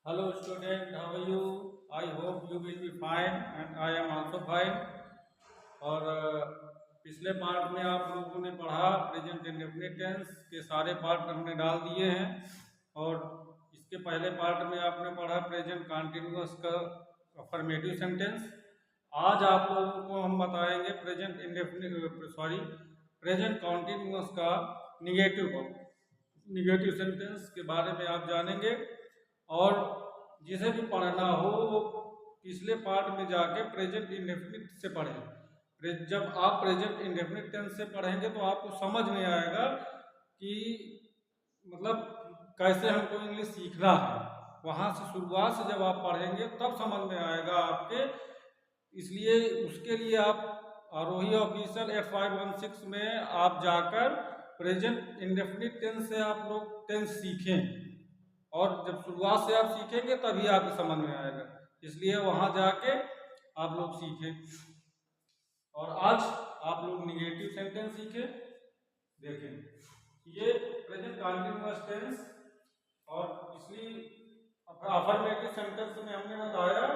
Hello student, how are you? I hope you will be fine and I am also fine. और पिछले part में आप लोगों ने पढ़ा प्रेजेंट इंडेफिनिट टेंस के सारे पार्ट हमने डाल दिए हैं और इसके पहले पार्ट में आपने पढ़ा प्रेजेंट कॉन्टिन्यूअस का अफर्मेटिव सेंटेंस। आज आप लोगों को हम बताएंगे प्रेजेंट इंडेफिनिट प्रेजेंट कॉन्टिन्यूअस का निगेटिव सेंटेंस के बारे में आप जानेंगे। और जिसे भी पढ़ना हो वो पिछले पार्ट में जाके प्रेजेंट इंडेफिनिट से पढ़ें। जब आप प्रेजेंट इंडेफिनिट टेंस से पढ़ेंगे तो आपको समझ में आएगा कि मतलब कैसे हमको इंग्लिश सीखना है। वहाँ से शुरुआत से जब आप पढ़ेंगे तब समझ में आएगा आपके। इसलिए उसके लिए आप आरोही ऑफिशियल 8516 में आप जाकर प्रेजेंट इंडेफिनिट टेंस से आप लोग टेंस सीखें और जब शुरुआत से आप सीखेंगे तभी आपको समझ में आएगा। इसलिए वहां जाके आप लोग सीखें। और आज आप लोग निगेटिव सेंटेंस सीखें। देखें ये प्रेजेंट कंटीन्यूअस टेंस और इसलिए अफर्मेटिव सेंटेंस में हमने बताया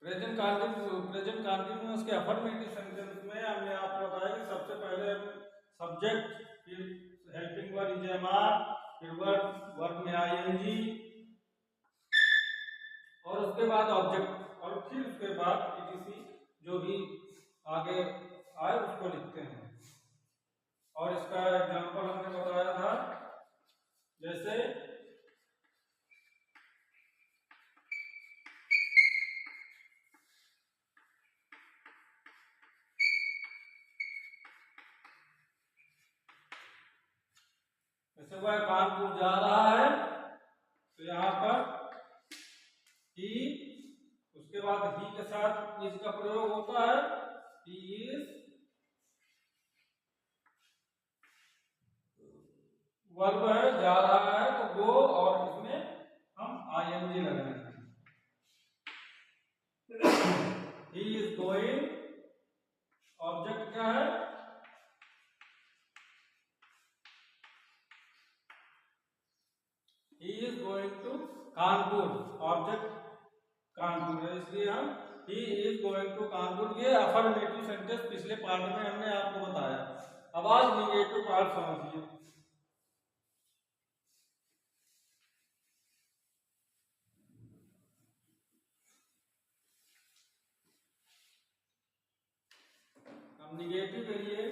प्रेजेंट कंटीन्यूअस के अफर्मेटिव सेंटेंस में हमने आपको बताया कि सबसे पहले सब्जेक्ट, फिर helping verb is am are, फिर वर्ब में आईएनजी और उसके बाद ऑब्जेक्ट और फिर उसके बाद ईटीसी जो भी आगे आए उसको लिखते हैं। और इसका एग्जांपल हमने बताया था जैसे वह कानपुर जा रहा है तो यहाँ पर ही, उसके बाद ही के साथ इज का प्रयोग होता है। ही इज वर्ब है, जा रहा है तो गो और इसमें हम आईएनजी लगाएंगे। ही इज गोइंग, ऑब्जेक्ट क्या है? He is going to Kanpur, object Kanpur है, इसलिए हम he is going to Kanpur. ये अफर्मेटिव सेंटेंस पिछले पार्ट में हमने आपको बताया। अब आज निगेटिव पार्ट समझिए। अब निगेटिव के लिए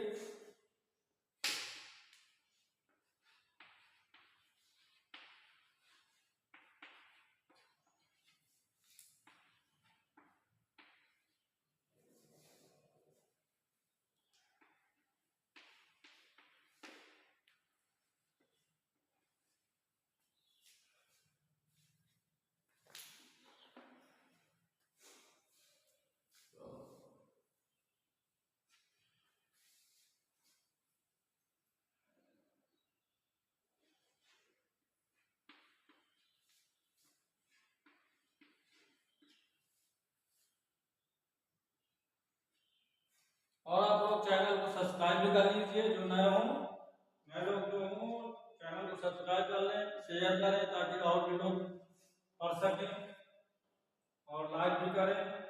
और आप लोग चैनल को सब्सक्राइब भी कर लीजिए जो नए हों। नए लोग जो हों चैनल को सब्सक्राइब कर लें, शेयर करें ताकि और भी लोग पढ़ सकें और लाइक भी करें।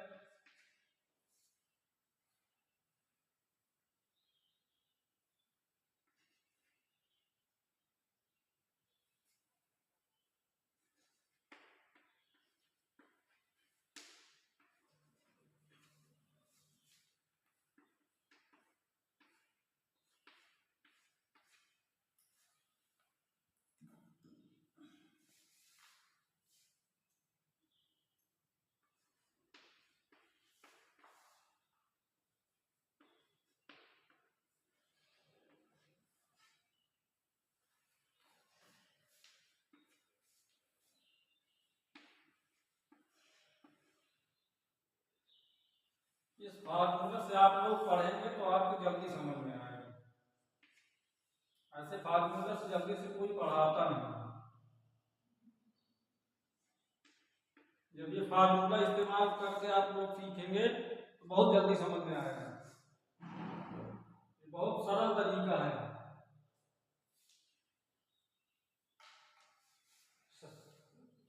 इस फार्मूले से आप लोग पढ़ेंगे तो आपको जल्दी समझ में आएगा। ऐसे फार्मूले से जल्दी से कोई पढ़ाता नहीं। जब ये फार्मूला इस्तेमाल करके आप लोग सीखेंगे तो बहुत जल्दी समझ में आएगा। ये बहुत सरल तरीका है।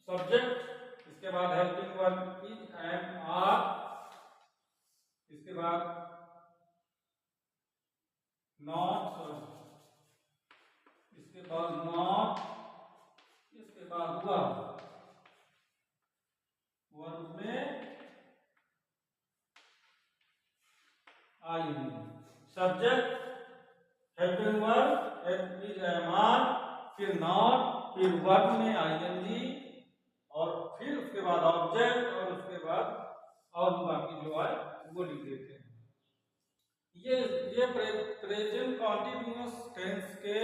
सब्जेक्ट, इसके बाद helping verb is am are, इसके बाद नॉट, इसके बाद नॉट, इसके बाद वर्ब में आई। Subject, helping verb is am are, फिर नॉट, फिर वर्ब में आईएनजी, और फिर उसके बाद ऑब्जेक्ट, और उसके बाद और बाकी जो है वो लिख देते हैं। ये प्रेजेंट कॉन्टिन्यूअस टेंस के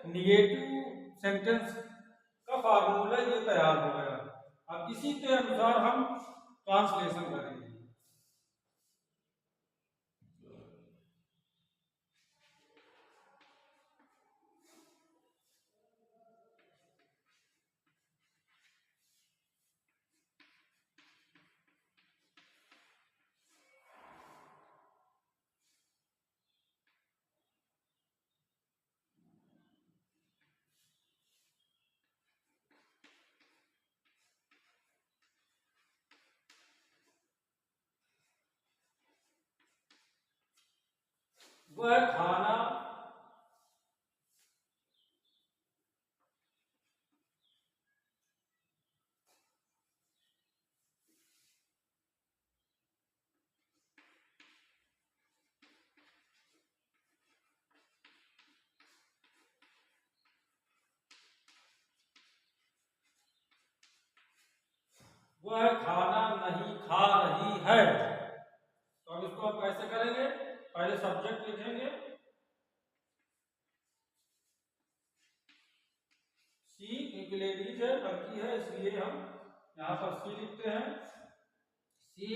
निगेटिव सेंटेंस का फार्मूला ये तैयार हो गया। अब इसी के अनुसार हम ट्रांसलेशन करेंगे। वह खाना वह खाना नहीं खा रही है। तो अब इसको आप कैसे करेंगे? पहले सब्जेक्ट लिखेंगे, सी, एक लेडीज है, लड़की है, इसलिए हम यहाँ पर सी लिखते हैं। सी,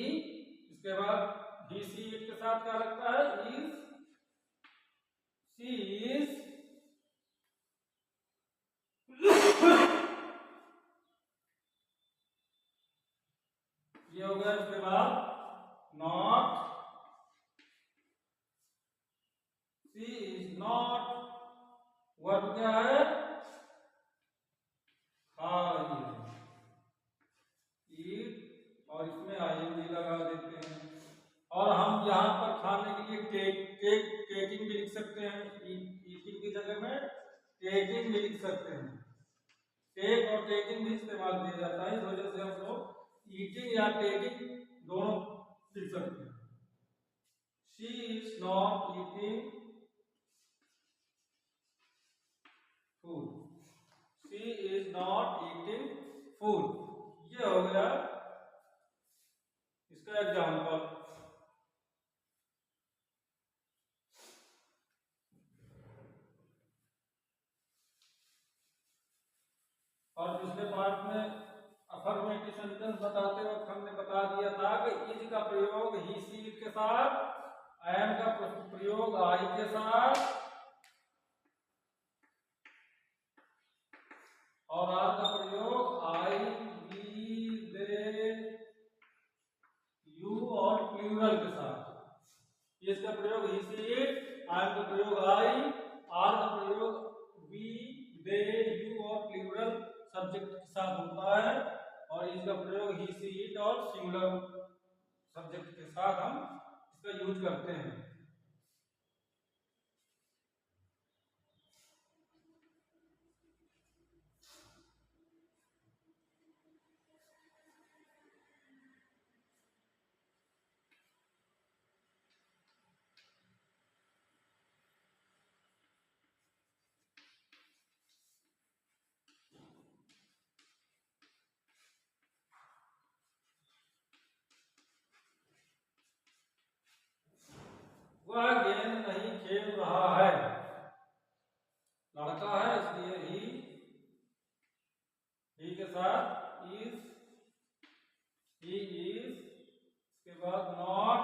इसके बाद ही सी के साथ क्या लगता है? इज, सी इज, ये हो गया। इसके बाद not, she is not, verb क्या है? खा रही है, ईट, और इसमें आईएनजी लगा देते हैं। और हम यहाँ पर खाने के लिए टेकिंग भी लिख सकते हैं। ईटिंग की जगह में टेकिंग भी लिख सकते हैं। टेक और टेकिंग भी इस्तेमाल किया जाता है, इस वजह से हम लोग ईटिंग या टेकिंग दोनों लिख सकते हैं। She is not eating food, she is not eating food. ये हो गया इसका एग्जाम्पल। और पिछले पार्ट में अफर्मेटिव सेंटेंस बताते वक्त हमने बता दिया था कि इज का प्रयोग ही सी के साथ, एम का प्रयोग आई के साथ, और आर का प्रयोग आई, वी, दे, यू और प्लूरल के साथ। इज का प्रयोग ही सी, एम का प्रयोग आई, आर का प्रयोग वी, दे, यू और प्लूरल सब्जेक्ट के साथ होता है, और इसका प्रयोग ही सी इट और सिंगुलर सब्जेक्ट के साथ हम इसका यूज करते हैं। वह गेंद नहीं खेल रहा है, लड़का है इसलिए ही के साथ इज, ही इज, इसके बाद not,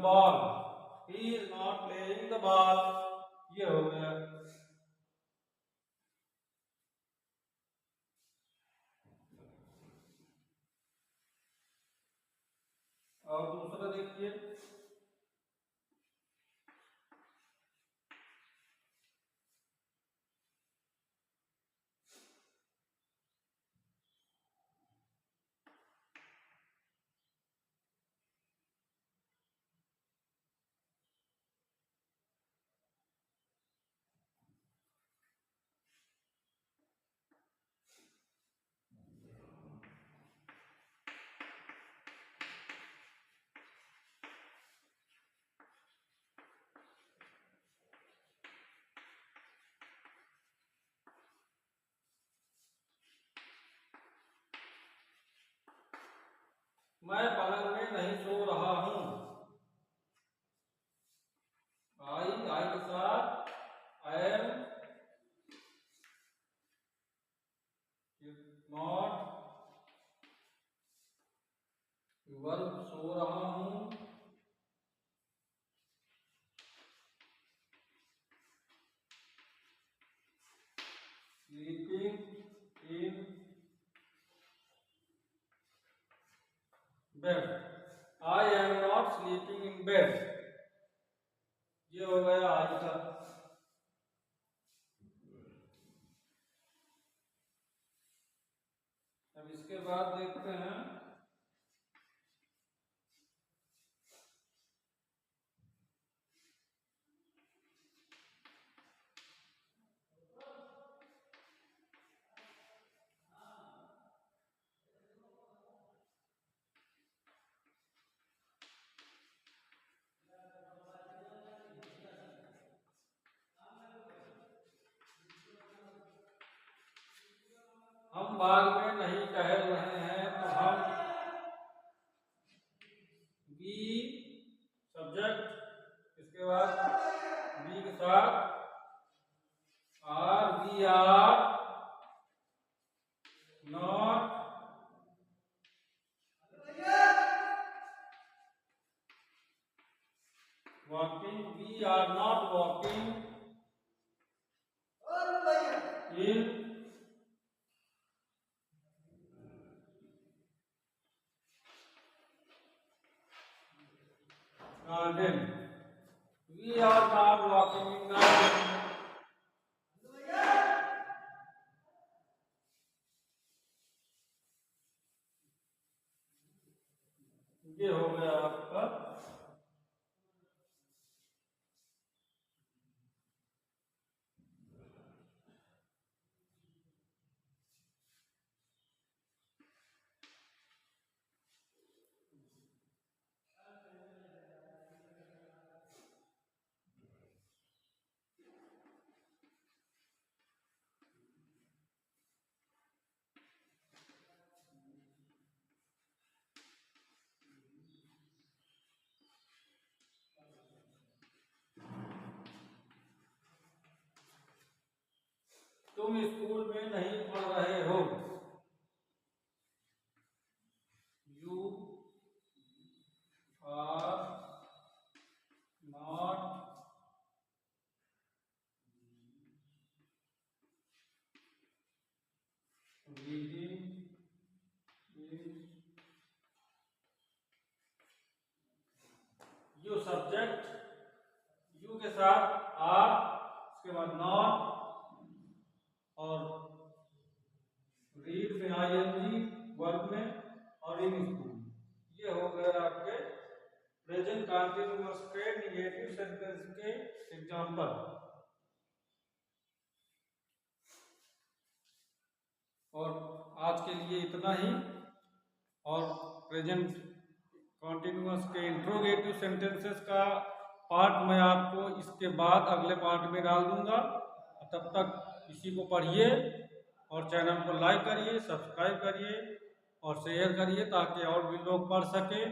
ball, he is not playing the ball, ये हो गया। और दूसरा देखिए, मैं पलंग में नहीं सो रहा हूँ। आई के साथ आई एम नॉट, वर्ब सो रहा हूँ, sleeping in bed, I am not sleeping in bed, ये हो गया आई का। अब इसके बाद देखते हैं हम बाग में नहीं टहल रहे हैं, तो हम, बी सब्जेक्ट, इसके बाद बी के साथ are, we are not walking, we are not walking in garden, we are not walking in garden, ये हो गया आपका। तुम स्कूल में नहीं पढ़ रहे हो, you are not reading in, you subject, you के साथ आर, उसके बाद नॉट, और रीड में आईएनजी वर्ब में, और इन स्कूल, ये हो गए आपके प्रेजेंट कंटीन्यूअस के नेगेटिव सेंटेंस के एग्जांपल। और आज के लिए इतना ही, और प्रेजेंट कंटीन्यूअस के इंट्रोगेटिव सेंटेंसेस का पार्ट मैं आपको इसके बाद अगले पार्ट में डाल दूंगा। तब तक इसी को पढ़िए और चैनल को लाइक करिए, सब्सक्राइब करिए और शेयर करिए, ताकि और भी लोग पढ़ सके।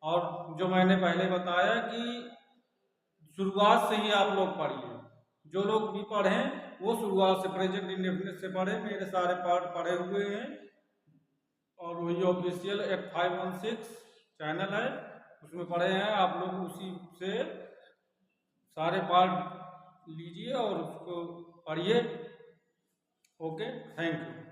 और जो मैंने पहले बताया कि शुरुआत से ही आप लोग पढ़िए, जो लोग भी पढ़ें वो शुरुआत से प्रेजेंट इंडेफिनिट से पढ़ें। मेरे सारे पार्ट पढ़े हुए हैं और वही ऑफिशियल F516 चैनल है, उसमें पढ़े हैं, आप लोग उसी से सारे पार्ट लीजिए और उसको पढ़िए। Okay, thank you.